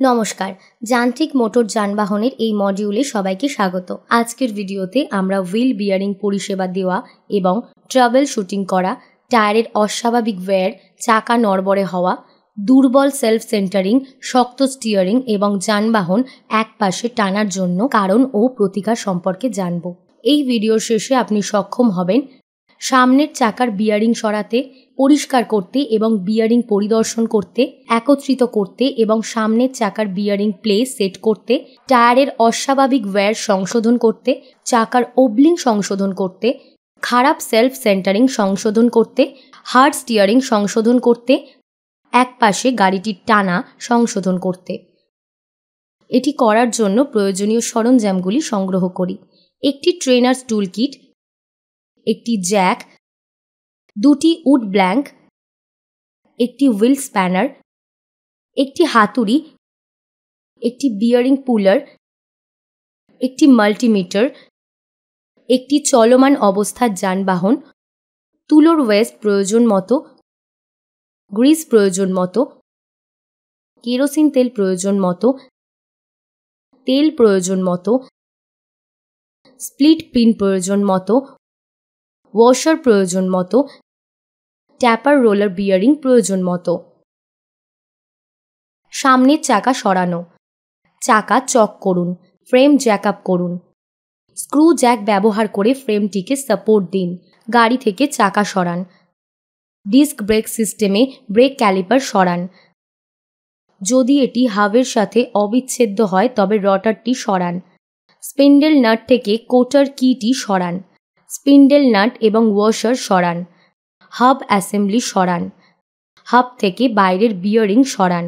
নমস্কার, যান্ত্রিক মোটর যানবাহনের এই মডিউলে সবাইকে স্বাগত। আজকের ভিডিওতে আমরা হুইল বিয়ারিং পরিষেবা দেওয়া এবং ট্রাবল শুটিং করা, টায়ারের অস্বাভাবিক ওয়্যার, চাকা নড়বড়ে হওয়া, দুর্বল সেলফ সেন্টারিং, শক্ত স্টিয়ারিং এবং যানবাহন একপাশে টানার জন্য কারণ ও প্রতিকার সম্পর্কে জানব। এই ভিডিওর শেষে আপনি সক্ষম হবেন সামনের চাকার বিয়ারিং সরাতে, পরিষ্কার করতে এবং বিয়ারিং পরিদর্শন করতে, একত্রিত করতে এবং সামনের চাকার বিয়ারিং প্লেস সেট করতে, টায়ারের অস্বাভাবিক ওয়্যার সংশোধন করতে, চাকার ওবলিং সংশোধন করতে, খারাপ সেলফ সেন্টারিং সংশোধন করতে, হার্ড স্টিয়ারিং সংশোধন করতে, একপাশে গাড়িটির টানা সংশোধন করতে। এটি করার জন্য প্রয়োজনীয় সরঞ্জামগুলি সংগ্রহ করি। একটি ট্রেনার্স টুল কিট, একটি জ্যাক, দুটি উড ব্ল্যাঙ্ক, একটি হুইল স্প্যানার, একটি হাতুড়ি, একটি বিয়ারিং পুলার, একটি মাল্টিমিটার, একটি চলমান অবস্থার যানবাহন, তুলোর ওয়েস্ট প্রয়োজন মতো, গ্রিস প্রয়োজন মতো, কেরোসিন তেল প্রয়োজন মতো, তেল প্রয়োজন মতো, স্প্লিট পিন প্রয়োজন মতো, ওয়াশার প্রয়োজন মতো, ট্যাপার রোলার বিয়ারিং প্রয়োজন মতো। সামনের চাকা সরানো, চাকা চক করুন, ফ্রেম জ্যাক আপ করুন, স্ক্রু জ্যাক ব্যবহার করে ফ্রেমটিকে সাপোর্ট দিন, গাড়ি থেকে চাকা সরান, ডিস্ক ব্রেক সিস্টেমে ব্রেক ক্যালিপার সরান। যদি এটি হাবের সাথে অবিচ্ছেদ্য হয় তবে রটারটি সরান। স্পিন্ডেল নাট থেকে কোটার কিটি সরান, স্পিন্ডেল নাট এবং ওয়াশার সরান, হাব অ্যাসেম্বলি সরান, হাব থেকে বাইরের বিয়ারিং সরান,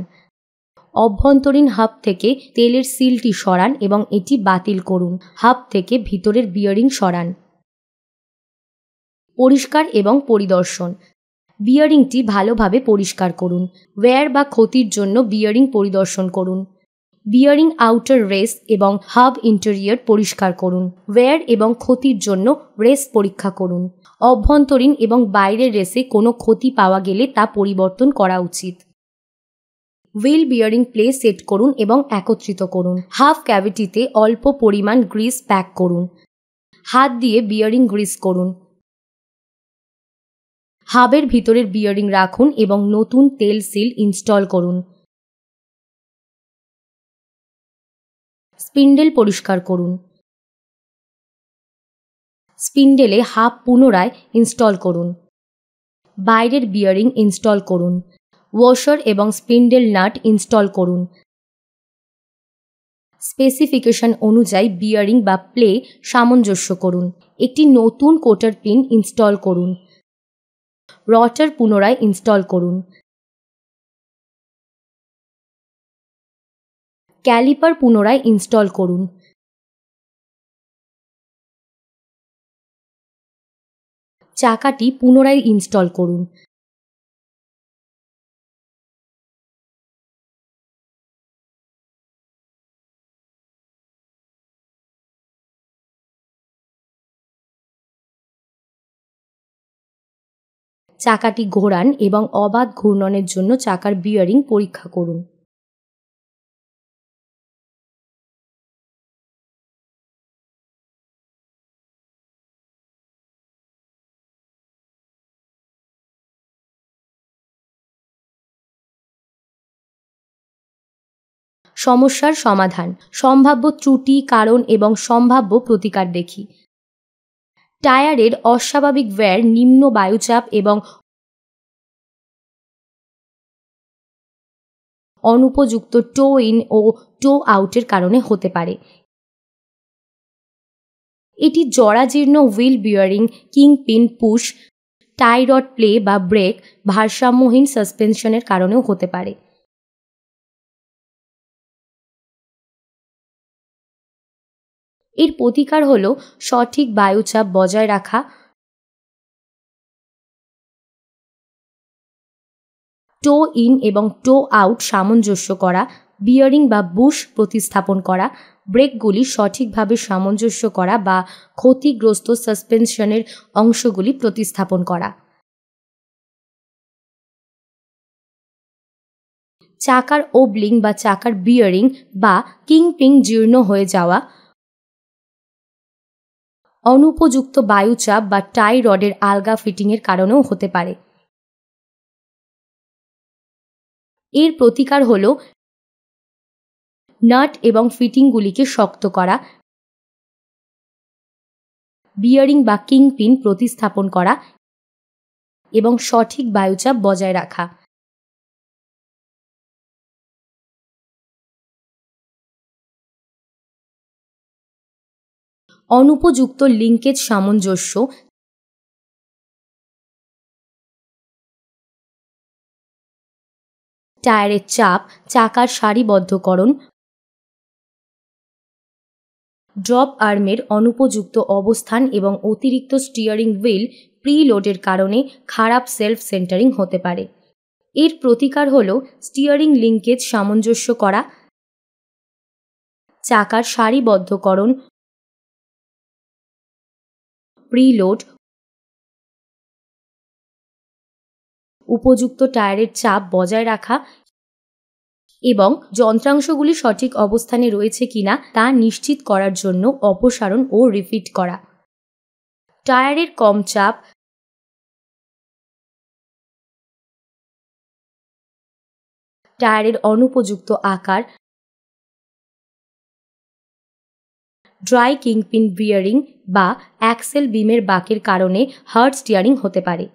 অভ্যন্তরীণ হাব থেকে তেলের সিলটি সরান এবং এটি বাতিল করুন। হাব থেকে ভিতরের বিয়ারিং সরান। পরিষ্কার এবং পরিদর্শন, বিয়ারিংটি ভালোভাবে পরিষ্কার করুন। ওয়্যার বা ক্ষতির জন্য বিয়ারিং পরিদর্শন করুন। বিয়ারিং আউটার রেস এবং হাব ইন্টেরিয়র পরিষ্কার করুন। ওয়্যার এবং ক্ষতির জন্য রেস পরীক্ষা করুন। অভ্যন্তরীণ এবং বাইরের রেসে কোনো ক্ষতি পাওয়া গেলে তা পরিবর্তন করা উচিত। হুইল বিয়ারিং প্লেস সেট করুন এবং একত্রিত করুন। হাফ ক্যাভিটিতে অল্প পরিমাণ গ্রিস প্যাক করুন। হাত দিয়ে বিয়ারিং গ্রিস করুন। হাবের ভিতরের বিয়ারিং রাখুন এবং নতুন তেল সিল ইনস্টল করুন। স্পিন্ডেল পরিষ্কার করুন। স্পিন্ডেলে হাব পুনরায় ইনস্টল করুন। বাইরের বিয়ারিং ইনস্টল করুন। ওয়াশার এবং স্পিন্ডেল নাট ইনস্টল করুন। স্পেসিফিকেশন অনুযায়ী বিয়ারিং বা প্লে সামঞ্জস্য করুন। একটি নতুন কোটার পিন ইনস্টল করুন। রটার পুনরায় ইনস্টল করুন। ক্যালিপার পুনরায় ইনস্টল করুন। চাকাটি পুনরায় ইনস্টল করুন। চাকাটি ঘোরান এবং অবাধ ঘূর্ণনের জন্য চাকার বিয়ারিং পরীক্ষা করুন। সমস্যার সমাধান, সম্ভাব্য ত্রুটি, কারণ এবং সম্ভাব্য প্রতিকার দেখি। টায়ারের অস্বাভাবিক ওয়্যার নিম্ন বায়ুচাপ এবং অনুপযুক্ত টো ইন ও টো আউটের কারণে হতে পারে। এটি জরাজীর্ণ হুইল বিয়ারিং, কিংপিন পুশ, টাই রড প্লে বা ব্রেক, ভারসাম্যহীন সাসপেনশনের কারণেও হতে পারে। এর প্রতিকার হল সঠিক বায়ুচাপ বজায় রাখা, টো ইন এবং টো আউট সামঞ্জস্য করা, বিয়ারিং বা বুশ প্রতিস্থাপন করা, ব্রেকগুলি সঠিকভাবে সামঞ্জস্য করা বা ক্ষতিগ্রস্ত সাসপেনশনের অংশগুলি প্রতিস্থাপন করা। চাকার ওবলিং বা চাকার বিয়ারিং বা কিংপিন জীর্ণ হয়ে যাওয়া, অনুপযুক্ত বায়ুচাপ বা টাই রডের আলগা ফিটিংয়ের কারণেও হতে পারে। এর প্রতিকার হল নাট এবং ফিটিংগুলিকে শক্ত করা, বিয়ারিং বা কিংপিন প্রতিস্থাপন করা এবং সঠিক বায়ুচাপ বজায় রাখা। অনুপযুক্ত লিঙ্কেজ সামঞ্জস্য, টায়ারের চাপ, চাকার সারিবদ্ধকরণ, ড্রপ আর্মের অনুপযুক্ত অবস্থান এবং অতিরিক্ত স্টিয়ারিং হুইল প্রিলোডের কারণে খারাপ সেলফ সেন্টারিং হতে পারে। এর প্রতিকার হল স্টিয়ারিং লিঙ্কেজ সামঞ্জস্য করা, চাকার সারিবদ্ধকরণ, প্রিলোড, উপযুক্ত টায়ারের চাপ বজায় রাখা এবং যন্ত্রাংশগুলি সঠিক অবস্থানে রয়েছে কিনা তা নিশ্চিত করার জন্য অপসারণ ও রিফিট করা। টায়ারের কম চাপ, টায়ারের অনুপযুক্ত আকার, ড্রাই কিংপিন বিয়ারিং বা অ্যাক্সেল বিমের বাঁকের কারণে হার্ড স্টিয়ারিং হতে পারে।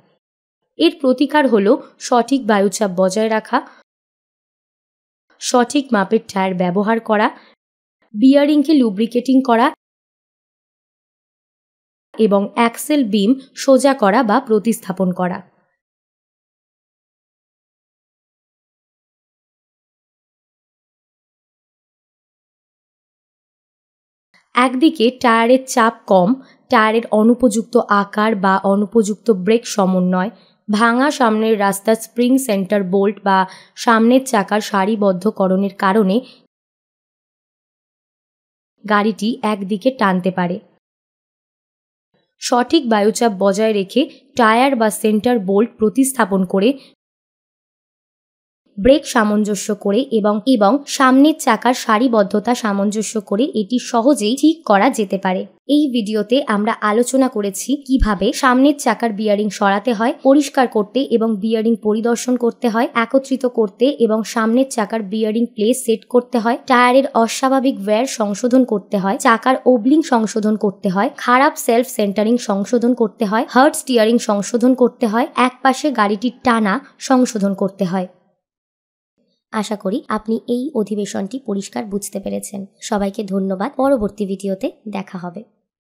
এর প্রতিকার হল সঠিক বায়ুচাপ বজায় রাখা, সঠিক মাপের টায়ার ব্যবহার করা, বিয়ারিংকে লুব্রিকেটিং করা এবং অ্যাক্সেল বিম সোজা করা বা প্রতিস্থাপন করা। একদিকে টায়ারের চাপ কম, টায়ারের অনুপযুক্ত আকার বা অনুপযুক্ত ব্রেক সমন্বয়, ভাঙা সামনের রাস্তার স্প্রিং সেন্টার বোল্ট বা সামনের চাকার সারিবদ্ধকরণের কারণে গাড়িটি একদিকে টানতে পারে। সঠিক বায়ুচাপ বজায় রেখে টায়ার বা সেন্টার বোল্ট প্রতিস্থাপন করে, ব্রেক সামঞ্জস্য করে এবং সামনের চাকার সারিবদ্ধতা সামঞ্জস্য করে এটি সহজেই ঠিক করা যেতে পারে। এই ভিডিওতে আমরা আলোচনা করেছি কিভাবে সামনের চাকার বিয়ারিং সরাতে হয়, পরিষ্কার করতে এবং বিয়ারিং পরিদর্শন করতে হয়, একত্রিত করতে এবং সামনের চাকার বিয়ারিং প্লেস সেট করতে হয়, টায়ারের অস্বাভাবিক ওয়্যার সংশোধন করতে হয়, চাকার ওবলিং সংশোধন করতে হয়, খারাপ সেলফ সেন্টারিং সংশোধন করতে হয়, হার্ড স্টিয়ারিং সংশোধন করতে হয়, একপাশে গাড়িটির টানা সংশোধন করতে হয়। আশা করি আপনি এই অধিবেশনটি পরিষ্কার বুঝতে পেরেছেন। সবাইকে ধন্যবাদ। পরবর্তী ভিডিওতে দেখা হবে।